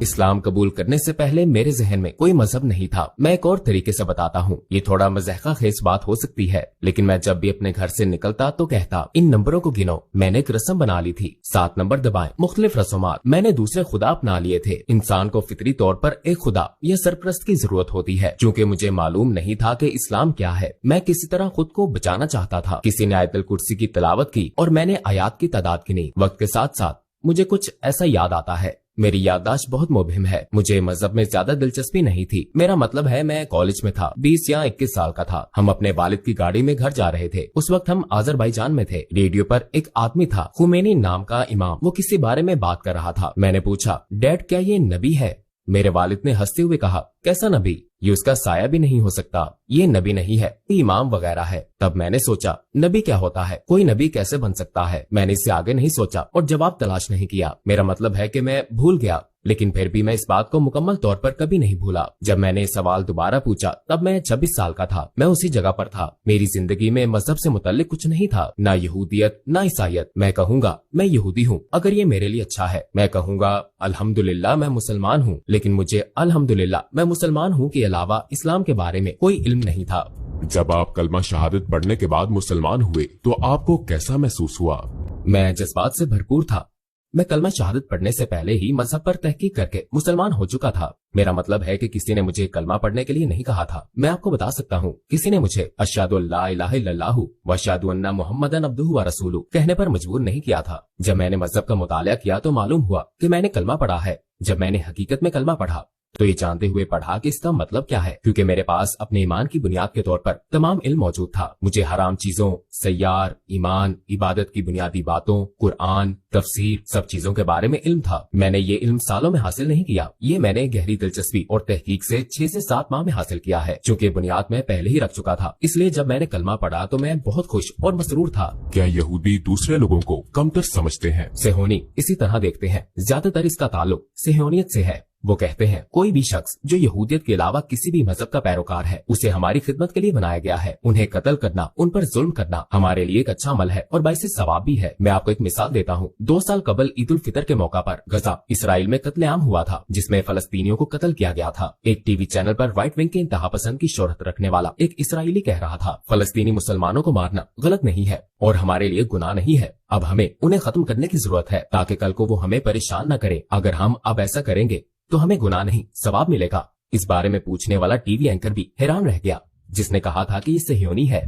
اسلام قبول کرنے سے پہلے میرے ذہن میں کوئی مذہب نہیں تھا۔ میں ایک اور طریقے سے بتاتا ہوں، یہ تھوڑا مضحکہ خیز بات ہو سکتی ہے، لیکن میں جب بھی اپنے گھر سے نکلتا تو کہتا ان نمبروں کو گنو۔ میں نے ایک رسم بنا لی تھی، 7 نمبر دبائیں، مختلف رسومات۔ میں نے دوسرے خدا اپنا لیے تھے۔ انسان کو فطری طور پر ایک خدا یا سرپرست کی ضرورت ہوتی ہے۔ چونکہ مجھے معلوم نہیں تھا کہ اسلام کیا ہے، میں کسی طرح خود کو بچانا چاہتا تھا۔ کسی نے آیت الکرسی کی تلاوت کی اور میں نے آیات کی تعداد گنی۔ وقت کے ساتھ ساتھ مجھے کچھ ایسا یاد آتا ہے۔ میری یادداشت بہت مبہم ہے۔ مجھے مذہب میں زیادہ دلچسپی نہیں تھی۔ میرا مطلب ہے میں کالج میں تھا، 20 یا 21 سال کا تھا۔ ہم اپنے والد کی گاڑی میں گھر جا رہے تھے۔ اس وقت ہم آذربائیجان میں تھے۔ ریڈیو پر ایک آدمی تھا، خمینی نام کا امام، وہ کسی بارے میں بات کر رہا تھا۔ میں نے پوچھا، ڈیڈ کیا یہ نبی ہے؟ میرے والد نے ہنستے ہوئے کہا، کیسا نبی؟ یہ اس کا سایہ بھی نہیں ہو سکتا، یہ نبی نہیں ہے، یہ امام وغیرہ ہے۔ تب میں نے سوچا نبی کیا ہوتا ہے، کوئی نبی کیسے بن سکتا ہے؟ میں نے اس سے آگے نہیں سوچا اور جواب تلاش نہیں کیا۔ میرا مطلب ہے کہ میں بھول گیا، لیکن پھر بھی میں اس بات کو مکمل طور پر کبھی نہیں بھولا۔ جب میں نے سوال دوبارہ پوچھا تب میں 26 سال کا تھا۔ میں اسی جگہ پر تھا۔ میری زندگی میں مذہب سے متعلق کچھ نہیں تھا، نہ یہودیت نہ عیسائیت۔ میں کہوں گا میں یہودی ہوں اگر یہ میرے لیے اچھا ہے۔ میں کہوں گا الحمدللہ میں مسلمان ہوں، لیکن مجھے الحمدللہ میں مسلمان ہوں کے علاوہ اسلام کے بارے میں کوئی علم نہیں تھا۔ جب آپ کلمہ شہادت پڑھنے کے بعد مسلمان ہوئے تو آپ کو کیسا محسوس ہوا؟ میں جذبات سے بھرپور تھا۔ میں کلمہ شہادت پڑھنے سے پہلے ہی مذہب پر تحقیق کر کے مسلمان ہو چکا تھا۔ میرا مطلب ہے کہ کسی نے مجھے کلمہ پڑھنے کے لیے نہیں کہا تھا۔ میں آپ کو بتا سکتا ہوں، کسی نے مجھے اشہد ان لا الہ الا اللہ و اشہد ان محمدن عبدہ و رسولہ کہنے پر مجبور نہیں کیا تھا۔ جب میں نے مذہب کا مطالعہ کیا تو معلوم ہوا کہ میں نے کلمہ پڑھا ہے۔ جب میں نے حقیقت میں کلمہ پڑھا تو یہ جانتے ہوئے پڑھا کہ اس کا مطلب کیا ہے، کیونکہ میرے پاس اپنے ایمان کی بنیاد کے طور پر تمام علم موجود تھا۔ مجھے حرام چیزوں، سیار، ایمان، عبادت کی بنیادی باتوں، قرآن، تفسیر، سب چیزوں کے بارے میں علم تھا۔ میں نے یہ علم سالوں میں حاصل نہیں کیا، یہ میں نے گہری دلچسپی اور تحقیق سے 6 سے 7 ماہ میں حاصل کیا ہے، چونکہ بنیاد میں پہلے ہی رکھ چکا تھا۔ اس لیے جب میں نے کلمہ پڑھا تو میں بہت خوش اور مسرور تھا۔ کیا یہودی دوسرے لوگوں کو کمتر سمجھتے ہیں؟ صہیونی اسی طرح دیکھتے ہیں۔ زیادہ تر اس کا تعلق صہیونیت سے ہے۔ وہ کہتے ہیں کوئی بھی شخص جو یہودیت کے علاوہ کسی بھی مذہب کا پیروکار ہے اسے ہماری خدمت کے لیے بنایا گیا ہے۔ انہیں قتل کرنا، ان پر ظلم کرنا ہمارے لیے ایک اچھا عمل ہے اور باعث ثواب بھی ہے۔ میں آپ کو ایک مثال دیتا ہوں۔ 2 سال قبل عید الفطر کے موقع پر غزہ اسرائیل میں قتل عام ہوا تھا، جس میں فلسطینیوں کو قتل کیا گیا تھا۔ ایک ٹی وی چینل پر رائٹ ونگ کے انتہا پسند کی شہرت رکھنے والا ایک اسرائیلی کہہ رہا تھا فلسطینی مسلمانوں کو مارنا غلط نہیں ہے اور ہمارے لیے گناہ نہیں ہے۔ اب ہمیں انہیں ختم کرنے کی ضرورت ہے تاکہ کل کو وہ ہمیں پریشان نہ کرے۔ اگر ہم اب ایسا کریں گے تو ہمیں گناہ نہیں ثواب ملے گا۔ اس بارے میں پوچھنے والا ٹی وی اینکر بھی حیران رہ گیا، جس نے کہا تھا کہ یہ صہیونی ہے۔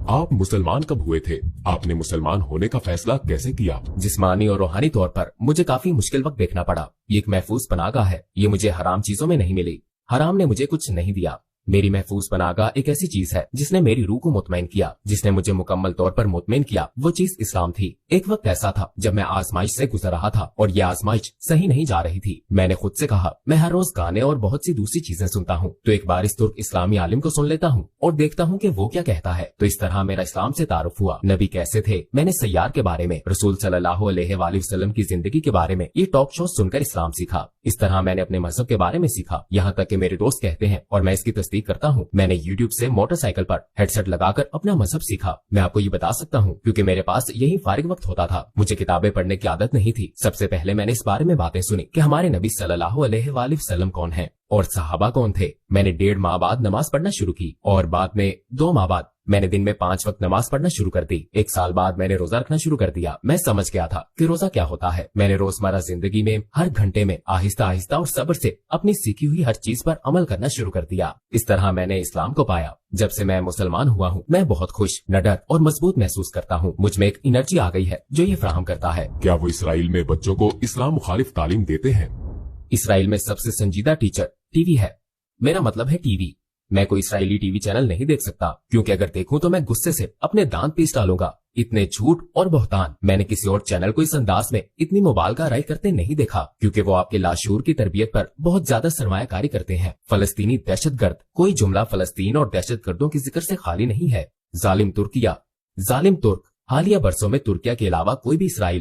آپ مسلمان کب ہوئے تھے؟ آپ نے مسلمان ہونے کا فیصلہ کیسے کیا؟ جسمانی اور روحانی طور پر مجھے کافی مشکل وقت دیکھنا پڑا۔ یہ ایک محفوظ پناہ گاہ ہے، یہ مجھے حرام چیزوں میں نہیں ملی۔ حرام نے مجھے کچھ نہیں دیا۔ میری محفوظ پناہ گاہ ایک ایسی چیز ہے جس نے میری روح کو مطمئن کیا، جس نے مجھے مکمل طور پر مطمئن کیا۔ وہ چیز اسلام تھی۔ ایک وقت ایسا تھا جب میں آزمائش سے گزر رہا تھا اور یہ آزمائش صحیح نہیں جا رہی تھی۔ میں نے خود سے کہا میں ہر روز گانے اور بہت سی دوسری چیزیں سنتا ہوں، تو ایک بار اس ترک اسلامی عالم کو سن لیتا ہوں اور دیکھتا ہوں کہ وہ کیا کہتا ہے۔ تو اس طرح میرا اسلام سے تعارف ہوا۔ نبی کیسے تھے، میں نے سیار کے بارے میں، رسول صلی اللہ علیہ وآلہ وسلم کی زندگی کے بارے میں یہ ٹاک شو سن کر اسلام سیکھا۔ اس طرح میں نے اپنے مذہب کے بارے میں سیکھا، یہاں تک کہ میرے دوست کہتے ہیں اور میں اس کی تصدیق کرتا ہوں، میں نے یوٹیوب سے موٹر سائیکل پر ہیڈ سیٹ لگا کر اپنا مذہب سیکھا۔ میں آپ کو یہ بتا سکتا ہوں کیونکہ میرے پاس یہی فارغ وقت ہوتا تھا۔ مجھے کتابیں پڑھنے کی عادت نہیں تھی۔ سب سے پہلے میں نے اس بارے میں باتیں سنی کہ ہمارے نبی صلی اللہ علیہ وآلہ وسلم کون ہیں اور صحابہ کون تھے۔ میں نے 1.5 ماہ بعد نماز پڑھنا شروع کی اور بعد میں 2 ماہ بعد میں نے دن میں 5 وقت نماز پڑھنا شروع کر دی۔ 1 سال بعد میں نے روزہ رکھنا شروع کر دیا۔ میں سمجھ گیا تھا کہ روزہ کیا ہوتا ہے۔ میں نے روزمرہ زندگی میں ہر گھنٹے میں آہستہ آہستہ اور صبر سے اپنی سیکھی ہوئی ہر چیز پر عمل کرنا شروع کر دیا۔ اس طرح میں نے اسلام کو پایا۔ جب سے میں مسلمان ہوا ہوں میں بہت خوش، نڈر اور مضبوط محسوس کرتا ہوں۔ مجھ میں ایک انرجی آ گئی ہے جو یہ فراہم کرتا ہے۔ کیا وہ اسرائیل میں بچوں کو اسلام مخالف تعلیم دیتے ہیں؟ اسرائیل میں سب سے سنجیدہ ٹیچر ٹی وی ہے۔ میرا مطلب ہے ٹی وی۔ میں کوئی اسرائیلی ٹی وی چینل نہیں دیکھ سکتا کیونکہ اگر دیکھوں تو میں غصے سے اپنے دانت پیس ڈالوں گا۔ اتنے جھوٹ اور بہتان میں نے کسی اور چینل کو اس انداز میں اتنی مبالغہ رائے کرتے نہیں دیکھا، کیونکہ وہ آپ کے لاشعور کی تربیت پر بہت زیادہ سرمایہ کاری کرتے ہیں۔ فلسطینی دہشت گرد، کوئی جملہ فلسطین اور دہشت گردوں کی ذکر سے خالی نہیں ہے۔ ظالم ترکیہ، ظالم ترک، حالیہ برسوں میں ترکیہ کے علاوہ کوئی بھی اسرائیل